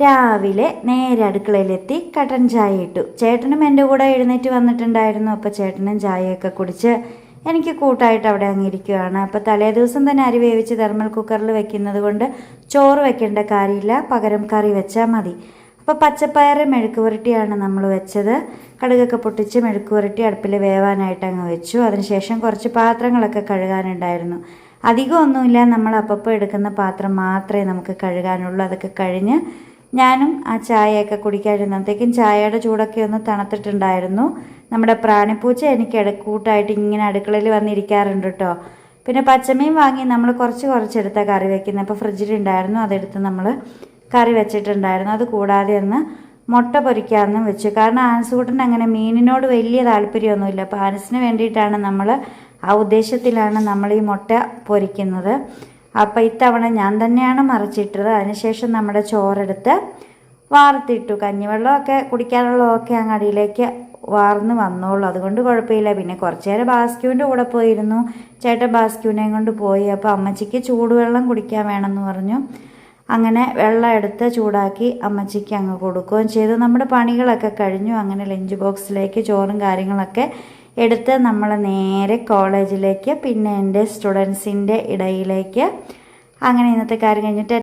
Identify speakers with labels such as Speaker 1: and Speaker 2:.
Speaker 1: രാവിലെ നേരെ അടുക്കളയിലെത്തി കട്ടൻ ചായ ഇട്ടു. ചേട്ടനും എൻ്റെ കൂടെ എഴുന്നേറ്റ് വന്നിട്ടുണ്ടായിരുന്നു. അപ്പോൾ ചേട്ടനും ചായയൊക്കെ കുടിച്ച് എനിക്ക് കൂട്ടായിട്ട് അവിടെ അങ്ങിരിക്കുകയാണ്. അപ്പോൾ തലേ ദിവസം തന്നെ അരി വേവിച്ച് തെർമൽ കുക്കറിൽ വെക്കുന്നത് കൊണ്ട് ചോറ് വെക്കേണ്ട കാര്യമില്ല, പകരം കറി വെച്ചാൽ മതി. അപ്പോൾ പച്ചപ്പയർ മെഴുക്ക് പുരട്ടിയാണ് നമ്മൾ വെച്ചത്. കടുകൊക്കെ പൊട്ടിച്ച് മെഴുക്ക് പുരട്ടി അടുപ്പിൽ വേവാനായിട്ട് അങ്ങ് വെച്ചു. അതിനുശേഷം കുറച്ച് പാത്രങ്ങളൊക്കെ കഴുകാനുണ്ടായിരുന്നു. അധികമൊന്നുമില്ല, നമ്മൾ അപ്പപ്പോൾ എടുക്കുന്ന പാത്രം മാത്രമേ നമുക്ക് കഴുകാനുള്ളൂ. അതൊക്കെ കഴിഞ്ഞ് ഞാനും ആ ചായയൊക്കെ കുടിക്കാതിരുന്നപ്പോഴത്തേക്കും ചായയുടെ ചൂടൊക്കെ ഒന്ന് തണുത്തിട്ടുണ്ടായിരുന്നു. നമ്മുടെ പ്രാണിപ്പൂച്ച എനിക്ക് കൂട്ടായിട്ട് ഇങ്ങനെ അടുക്കളയിൽ വന്നിരിക്കാറുണ്ട് കേട്ടോ. പിന്നെ പച്ചമീൻ വാങ്ങി നമ്മൾ കുറച്ചെടുത്ത കറി വയ്ക്കുന്നത്. അപ്പോൾ ഫ്രിഡ്ജിലുണ്ടായിരുന്നു, അതെടുത്ത് നമ്മൾ കറി വെച്ചിട്ടുണ്ടായിരുന്നു. അത് കൂടാതെ ഒന്ന് മുട്ട പൊരിക്കാമെന്നും വെച്ചു. കാരണം ആൻസൂട്ടന് അങ്ങനെ മീനിനോട് വലിയ താല്പര്യമൊന്നുമില്ല. അപ്പോൾ ആൻസിന് വേണ്ടിയിട്ടാണ് നമ്മൾ ആ ഉദ്ദേശത്തിലാണ് നമ്മൾ ഈ മുട്ട പൊരിക്കുന്നത്. അപ്പോൾ ഇത്തവണ ഞാൻ തന്നെയാണ് മറിച്ചിട്ടത്. അതിനുശേഷം നമ്മുടെ ചോറെടുത്ത് വാർത്തിട്ടു. കഞ്ഞിവെള്ളമൊക്കെ കുടിക്കാനുള്ളതൊക്കെ അങ്ങ് അടിയിലേക്ക് വാർന്ന് വന്നോളൂ, അതുകൊണ്ട് കുഴപ്പമില്ല. പിന്നെ കുറച്ച് നേരം ബാസ്ക്യൂവിൻ്റെ കൂടെ പോയിരുന്നു. ചേട്ടൻ ബാസ്ക്യൂവിനെയും കൊണ്ട് പോയി. അപ്പോൾ അമ്മച്ചിക്ക് ചൂടുവെള്ളം കുടിക്കാൻ വേണമെന്ന് പറഞ്ഞു. അങ്ങനെ വെള്ളം എടുത്ത് ചൂടാക്കി അമ്മച്ചിക്ക് അങ്ങ് കൊടുക്കുകയും ചെയ്തു. നമ്മുടെ പണികളൊക്കെ കഴിഞ്ഞു. അങ്ങനെ ലഞ്ച് ബോക്സിലേക്ക് ചോറും കാര്യങ്ങളൊക്കെ എടുത്ത് നമ്മൾ നേരെ കോളേജിലേക്ക്, പിന്നെ എൻ്റെ സ്റ്റുഡൻസിൻ്റെ ഇടയിലേക്ക്. അങ്ങനെ ഇന്നത്തെ കാര്യം കഴിഞ്ഞിട്ട്